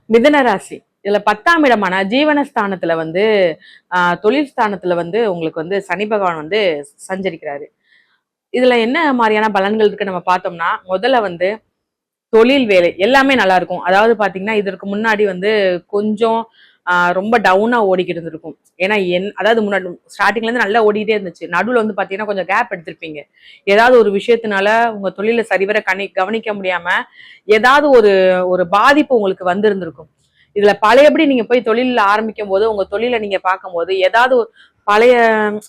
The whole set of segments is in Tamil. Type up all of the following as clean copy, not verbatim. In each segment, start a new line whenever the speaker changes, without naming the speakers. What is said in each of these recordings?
மிதுன ராசி. இதுல 10ஆம் இடமான ஜீவனஸ்தானத்துல வந்து தொழில் ஸ்தானத்துல வந்து உங்களுக்கு வந்து சனி பகவான் வந்து சஞ்சரிக்கிறாரு. இதுல என்ன மாதிரியான பலன்கள் இருக்கு நம்ம பார்த்தோம்னா, முதல்ல வந்து தொழில் வேலை எல்லாமே நல்லா இருக்கும். அதாவது பாத்தீங்கன்னா இதற்கு முன்னாடி வந்து கொஞ்சம் ரொம்ப டவுனா ஓடிக்கிட்டு இருந்திருக்கும். ஏன்னா அதாவது முன்னாடி ஸ்டார்டிங்ல இருந்து நல்லா ஓடிக்கிட்டே இருந்துச்சு. நடுவுல வந்து பாத்தீங்கன்னா கொஞ்சம் கேப் எடுத்திருப்பீங்க. ஏதாவது ஒரு விஷயத்தினால உங்க தொழில சரிவர கவனிக்க முடியாம ஏதாவது ஒரு ஒரு பாதிப்பு உங்களுக்கு வந்திருந்திருக்கும். இதுல பழையபடி நீங்க போய் தொழில ஆரம்பிக்கும் போது உங்க தொழில நீங்க பார்க்கும்போது ஏதாவது பழைய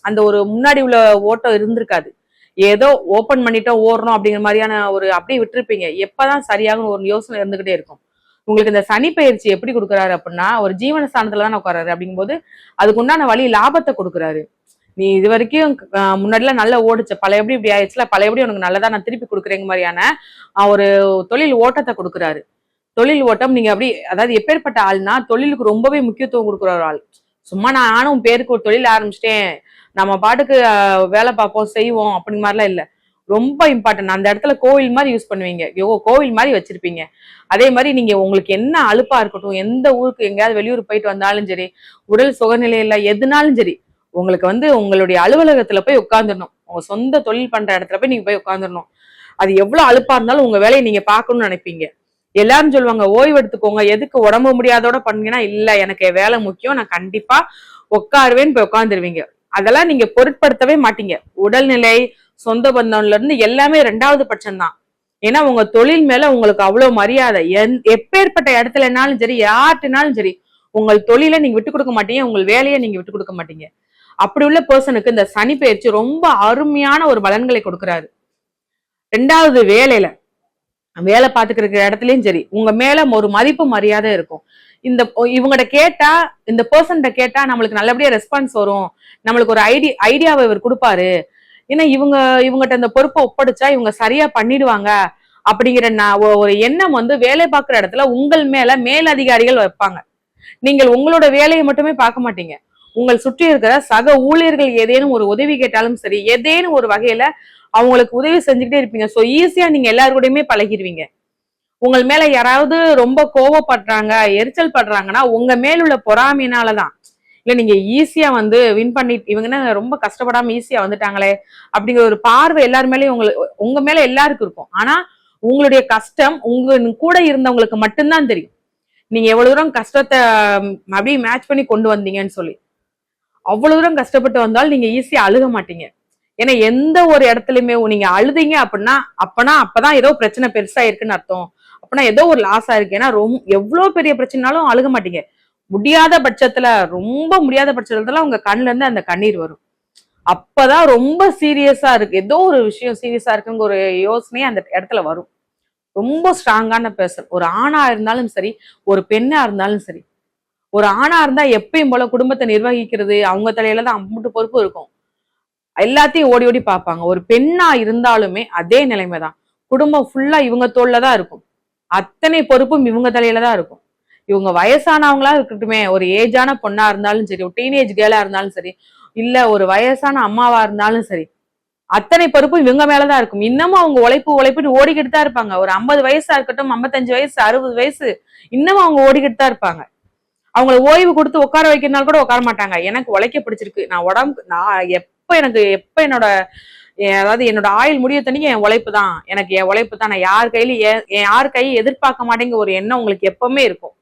அந்த ஒரு முன்னாடி உள்ள ஓட்டம் இருந்திருக்காது. ஏதோ ஓபன் பண்ணிட்டோம் ஓடுறோம் அப்படிங்கிற மாதிரியான ஒரு அப்படியே விட்டுருப்பீங்க. எப்பதான் சரியாகும் ஒரு யோசனை இருந்துகிட்டே இருக்கும். உங்களுக்கு இந்த சனி பயிற்சி எப்படி கொடுக்குறாரு அப்படின்னா, ஒரு ஜீவனஸ்தானத்துல தான் உட்காராரு. அப்படிங்கும்போது அதுக்கு உண்டான வழி லாபத்தை கொடுக்குறாரு. நீ இது வரைக்கும் முன்னாடிலாம் நல்லா ஓடிச்ச பழையபடி இப்படி ஆயிடுச்சுல, பழையபடி உனக்கு நல்லதா நான் திருப்பி கொடுக்குறேங்க மாதிரியான ஒரு தொழில் ஓட்டத்தை கொடுக்குறாரு. தொழில் ஓட்டம் நீங்க அப்படி அதாவது எப்பேற்பட்ட ஆள்னா தொழிலுக்கு ரொம்பவே முக்கியத்துவம் கொடுக்குற ஒரு ஆள். சும்மா நானும் பேருக்கு ஒரு தொழில் ஆரம்பிச்சிட்டேன், நம்ம பாட்டுக்கு வேலை பார்ப்போம் செய்வோம் அப்படிங்க மாதிரிலாம் இல்லை. ரொம்ப இம்பார்ட்டன்ட். அந்த இடத்துல கோவில் மாதிரி யூஸ் பண்ணுவீங்க, கோவில் மாதிரி வச்சிருப்பீங்க. அதே மாதிரி நீங்க உங்களுக்கு என்ன அலுப்பா இருக்கட்டும், எந்த ஊருக்கு எங்கேயாவது வெளியூர் போயிட்டு வந்தாலும் சரி, உடல் சுகநிலை இல்லை எதுனாலும் சரி, உங்களுக்கு வந்து உங்களுடைய அலுவலகத்துல போய் உட்காந்துடணும். உங்க சொந்த தொழில் பண்ற இடத்துல போய் நீங்க போய் உட்காந்துடணும். அது எவ்வளவு அலுப்பா இருந்தாலும் உங்க வேலையை நீங்க பார்க்கணும்னு நினைப்பீங்க. எல்லாரும் சொல்லுவாங்க ஓய்வு எடுத்துக்கோங்க, எதுக்கு உடம்பு முடியாதோட பண்ணீங்கன்னா, இல்ல எனக்கு வேலை முக்கியம், நான் கண்டிப்பா உட்காருவேன்னு போய் உட்காந்துருவீங்க. அதெல்லாம் நீங்க பொருட்படுத்தவே மாட்டீங்க. உடல்நிலை, சொந்த பந்தம்ல இருந்து எல்லாமே 2வது பட்சம்தான். ஏன்னா உங்க தொழில் மேல உங்களுக்கு அவ்வளவு மரியாதை. எப்பேற்பட்ட இடத்துலனாலும் சரி, யார்கிட்டனாலும் சரி, உங்கள் தொழிலை நீங்க விட்டு கொடுக்க மாட்டீங்க, உங்கள் வேலையை நீங்க விட்டு கொடுக்க மாட்டீங்க. அப்படி உள்ள பர்சனுக்கு இந்த சனி பயிற்சி ரொம்ப அருமையான ஒரு பலன்களை கொடுக்குறாரு. 2வது வேலையில வேலை பார்த்துக்கிற இடத்துலயும் சரி, உங்க மேல ஒரு மதிப்பு மரியாதை இருக்கும். இந்த இவங்ககிட்ட கேட்டா, இந்த பர்சன்கிட்ட கேட்டா நம்மளுக்கு நல்லபடியா ரெஸ்பான்ஸ் வரும், நம்மளுக்கு ஒரு ஐடியாவை இவர் கொடுப்பாரு, ஏன்னா இவங்ககிட்ட இந்த பொறுப்பை ஒப்படைச்சா இவங்க சரியா பண்ணிடுவாங்க அப்படிங்கிற ஒரு எண்ணம் வந்து வேலை பார்க்குற இடத்துல உங்கள் மேல மேலதிகாரிகள் வைப்பாங்க. நீங்கள் உங்களோட வேலையை மட்டுமே பார்க்க மாட்டீங்க, உங்கள் சுற்றி இருக்கிற சக ஊழியர்கள் ஏதேனும் ஒரு உதவி கேட்டாலும் சரி, ஏதேனும் ஒரு வகையில அவங்களுக்கு உதவி செஞ்சுக்கிட்டே இருப்பீங்க. ஸோ ஈஸியா நீங்க எல்லாருக்கூடயுமே பழகிடுவீங்க. உங்கள் மேல யாராவது ரொம்ப கோவப்படுறாங்க, எரிச்சல் படுறாங்கன்னா உங்க மேலுள்ள பொறாமையினாலதான். இல்ல நீங்க ஈஸியா வந்து வின் பண்ணி இவங்கன்னா ரொம்ப கஷ்டப்படாம ஈஸியா வந்துட்டாங்களே அப்படிங்கிற ஒரு பார்வை எல்லாரு மேலயும் உங்க மேல எல்லாருக்கும் இருக்கும். ஆனா உங்களுடைய கஷ்டம் உங்க கூட இருந்தவங்களுக்கு மட்டும்தான் தெரியும், நீங்க எவ்வளவு தூரம் கஷ்டத்தை அப்படியே மேட்ச் பண்ணி கொண்டு வந்தீங்கன்னு சொல்லி. அவ்வளவு தூரம் கஷ்டப்பட்டு வந்தாலும் நீங்க ஈஸியா அழுக மாட்டீங்க. ஏன்னா எந்த ஒரு இடத்துலயுமே நீங்க அழுதீங்க அப்படின்னா அப்பதான் ஏதோ பிரச்சனை பெருசா இருக்குன்னு அர்த்தம், அப்படின்னா ஏதோ ஒரு லாஸ் ஆயிருக்கு. ஏன்னா எவ்வளவு பெரிய பிரச்சனைனாலும் அழுக மாட்டீங்க. முடியாத பட்சத்துல, ரொம்ப முடியாத பட்சத்துல உங்க கண்ணுல இருந்து அந்த கண்ணீர் வரும். அப்பதான் ரொம்ப சீரியஸா இருக்கு, ஏதோ ஒரு விஷயம் சீரியஸா இருக்குங்கிற ஒரு யோசனையே அந்த இடத்துல வரும். ரொம்ப ஸ்ட்ராங்கான பர்சன். ஒரு ஆணா இருந்தாலும் சரி, ஒரு பெண்ணா இருந்தாலும் சரி. ஒரு ஆணா இருந்தா எப்பயும் போல குடும்பத்தை நிர்வகிக்கிறது அவங்க தலையில தான் அம்புட்டு பொறுப்பு இருக்கும், எல்லாத்தையும் ஓடி ஓடி பார்ப்பாங்க. ஒரு பெண்ணா இருந்தாலுமே அதே நிலைமைதான், குடும்பம் ஃபுல்லா இவங்க தோல்ல தான் இருக்கும், அத்தனை பொறுப்பும் இவங்க தலையில தான் இருக்கும். இவங்க வயசானவங்களா இருக்கட்டுமே, ஒரு ஏஜான பொண்ணா இருந்தாலும் சரி, ஒரு டீனேஜ் கேர்ளா இருந்தாலும் சரி, இல்ல ஒரு வயசான அம்மாவா இருந்தாலும் சரி, அத்தனை பொறுப்பும் இவங்க மேலதான் இருக்கும். இன்னமும் அவங்க உழைப்புன்னு ஓடிக்கிட்டு தான் இருப்பாங்க. ஒரு 50 வயசா இருக்கட்டும், 55 வயசு, 60 வயசு, இன்னமும் அவங்க ஓடிக்கிட்டு தான் இருப்பாங்க. அவங்களை ஓய்வு கொடுத்து உட்கார வைக்கிறதுனால கூட உட்கார மாட்டாங்க. எனக்கு உழைக்க பிடிச்சிருக்கு, நான் எப்ப என்னோட அதாவது என்னோட ஆயுள் முடிய தண்ணிக்கு என் உழைப்பு தான், எனக்கு என் உழைப்பு தான், நான் யார் கையும் எதிர்பார்க்க மாட்டேங்கிற ஒரு எண்ணம் உங்களுக்கு எப்பவுமே இருக்கும்.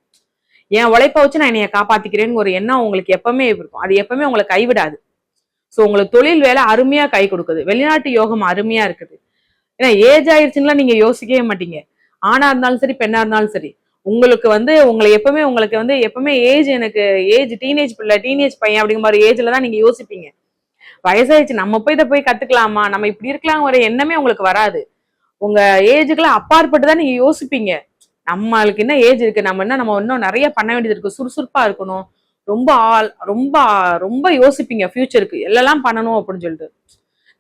என் உழைப்பை வச்சு நான் என்னைய காப்பாத்திக்கிறேன்னு ஒரு எண்ணம் உங்களுக்கு எப்பவுமே இருக்கும். அது எப்பவுமே உங்களை கைவிடாது. சோ உங்களுக்கு தொழில் வேலை அருமையா கை கொடுக்குது. வெளிநாட்டு யோகம் அருமையா இருக்குது. ஏன்னா ஏஜ் ஆயிடுச்சுன்னா நீங்க யோசிக்கவே மாட்டீங்க. ஆணா இருந்தாலும் சரி, பெண்ணா இருந்தாலும் சரி, உங்களுக்கு வந்து உங்களுக்கு வந்து எப்பவுமே ஏஜ் டீனேஜ் பிள்ளை, டீனேஜ் பையன் அப்படிங்கிற மாதிரி ஏஜ்ல தான் நீங்க யோசிப்பீங்க. வயசாயிடுச்சு நம்ம போய் இதை போய் கத்துக்கலாமா, நம்ம இப்படி இருக்கலாம் ஒரு எண்ணமே உங்களுக்கு வராது. உங்க ஏஜுக்கெல்லாம் அப்பாற்பட்டு தான் நீங்க யோசிப்பீங்க. நம்மளுக்கு என்ன ஏஜ் இருக்கு, நம்ம இன்னும் நிறைய பண்ண வேண்டியது இருக்கு, சுறுசுறுப்பா இருக்கணும், ரொம்ப ரொம்ப ரொம்ப யோசிப்பீங்க ஃபியூச்சருக்கு எல்லாம் பண்ணணும் அப்படின்னு சொல்லிட்டு.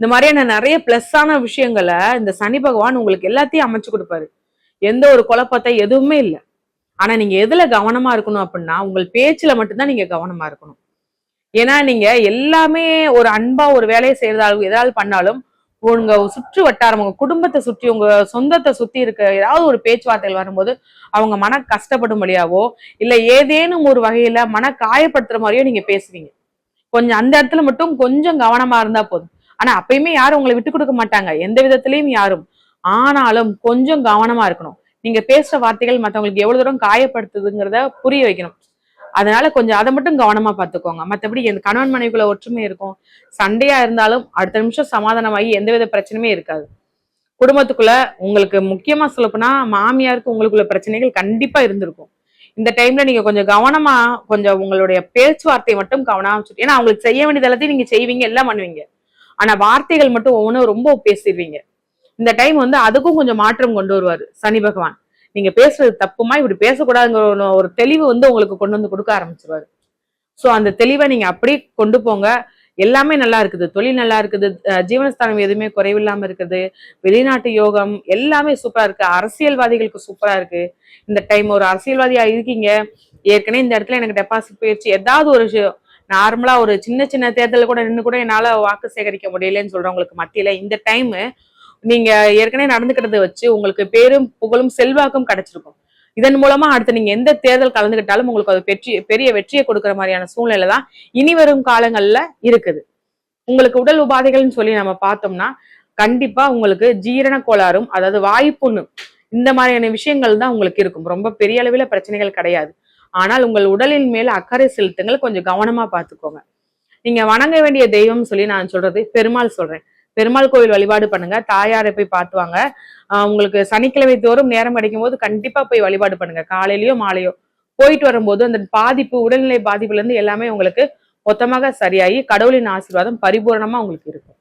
இந்த மாதிரியான நிறைய பிளஸ்ஸான விஷயங்களை இந்த சனி பகவான் உங்களுக்கு எல்லாத்தையும் அமைச்சு கொடுப்பாரு. எந்த ஒரு குழப்பத்தை எதுவுமே இல்லை. ஆனா நீங்க எதுல கவனமா இருக்கணும் அப்படின்னா, உங்கள் பேச்சுல மட்டும்தான் நீங்க கவனமா இருக்கணும். ஏன்னா நீங்க எல்லாமே ஒரு அன்பா ஒரு வேலையை செய்யறதாலும் எதாவது பண்ணாலும் உங்க சுற்று வட்டாரம், உங்க குடும்பத்தை சுற்றி, உங்க சொந்தத்தை சுத்தி இருக்க ஏதாவது ஒரு பேச்சுவார்த்தைகள் வரும்போது அவங்க மன கஷ்டப்படும்படியாவோ இல்ல ஏதேனும் ஒரு வகையில மன காயப்படுத்துற மாதிரியோ நீங்க பேசுவீங்க. கொஞ்சம் அந்த இடத்துல மட்டும் கொஞ்சம் கவனமா இருந்தா போதும். ஆனா அப்பயுமே யாரும் உங்களை விட்டு கொடுக்க மாட்டாங்க, எந்த விதத்திலயும் யாரும். ஆனாலும் கொஞ்சம் கவனமா இருக்கணும். நீங்க பேசுற வார்த்தைகள் மத்தவங்களுக்கு எவ்வளவு தூரம் காயப்படுத்துதுங்கிறத புரிய வைக்கணும். அதனால கொஞ்சம் அதை மட்டும் கவனமா பாத்துக்கோங்க. மத்தபடி எந்த கணவன் மனைவிக்குள்ள ஒற்றுமை இருக்கும். சண்டையா இருந்தாலும் அடுத்த நிமிஷம் சமாதானமாகி எந்தவித பிரச்சனையுமே இருக்காது. குடும்பத்துக்குள்ள உங்களுக்கு முக்கியமா சொல்லப்போனா மாமியாருக்கு உங்களுக்குள்ள பிரச்சனைகள் கண்டிப்பா இருந்திருக்கும். இந்த டைம்ல நீங்க கொஞ்சம் கவனமா, கொஞ்சம் உங்களுடைய பேச்சுவார்த்தை மட்டும் கவனமா வச்சுட்டு, ஏன்னா அவங்களுக்கு செய்ய வேண்டியது எல்லாத்தையும் நீங்க செய்வீங்க, எல்லாம் பண்ணுவீங்க. ஆனா வார்த்தைகள் மட்டும் ஒவ்வொன்றும் ரொம்ப பேசிடுவீங்க. இந்த டைம் வந்து அதுக்கும் கொஞ்சம் மாற்றம் கொண்டு வருவாரு சனி பகவான். நீங்க பேசுறது தப்புமா, இப்படி பேசக்கூடாதுங்கிற ஒரு தெளிவு வந்து உங்களுக்கு கொண்டு வந்து கொடுக்க ஆரம்பிச்சிருவாரு. சோ அந்த தெளிவை நீங்க அப்படி கொண்டு போங்க. எல்லாமே நல்லா இருக்குது, தொழில் நல்லா இருக்குது, ஜீவனஸ்தானம் எதுவுமே குறைவில்லாம இருக்குது, வெளிநாட்டு யோகம் எல்லாமே சூப்பரா இருக்கு, அரசியல்வாதிகளுக்கு சூப்பரா இருக்கு. இந்த டைம் ஒரு அரசியல்வாதியா இருக்கீங்க, ஏற்கனவே இந்த இடத்துல எனக்கு டெபாசிட் போயிடுச்சு, ஏதாவது ஒரு நார்மலா ஒரு சின்ன சின்ன தேர்தல் கூட நின்று கூட என்னால வாக்கு சேகரிக்க முடியலன்னு சொல்றவங்களுக்கு மத்தியில இந்த டைம் நீங்க ஏற்கனவே நடந்துக்கிறத வச்சு உங்களுக்கு பேரும் புகழும் செல்வாக்கும் கிடைச்சிருக்கும். இதன் மூலமா அடுத்து நீங்க எந்த தேர்தல் கலந்துகிட்டாலும் உங்களுக்கு அது பெரிய வெற்றியை கொடுக்கிற மாதிரியான சூழ்நிலை தான் இனி வரும் காலங்கள்ல இருக்குது. உங்களுக்கு உடல் உபாதைகள்னு சொல்லி நம்ம பார்த்தோம்னா கண்டிப்பா உங்களுக்கு ஜீரண கோளாறும், அதாவது வாய்ப்புண்ணு, இந்த மாதிரியான விஷயங்கள் தான் உங்களுக்கு இருக்கும். ரொம்ப பெரிய அளவில் பிரச்சனைகள் கிடையாது. ஆனால் உங்கள் உடலின் மேல அக்கறை செலுத்துங்கள், கொஞ்சம் கவனமா பார்த்துக்கோங்க. நீங்க வணங்க வேண்டிய தெய்வம் சொல்லி நான் சொல்றது பெருமாள் சொல்றேன். பெருமாள் கோவில் வழிபாடு பண்ணுங்க, தாயாரை போய் பார்த்துவாங்க. உங்களுக்கு சனிக்கிழமை தோறும் நேரம் கிடைக்கும் போது கண்டிப்பா போய் வழிபாடு பண்ணுங்க, காலையிலயோ மாலையோ. போயிட்டு வரும்போது அந்த பாதிப்பு, உடல்நிலை பாதிப்புல இருந்து எல்லாமே உங்களுக்கு மொத்தமாக சரியாகி கடவுளின் ஆசீர்வாதம் பரிபூரணமா உங்களுக்கு இருக்கும்.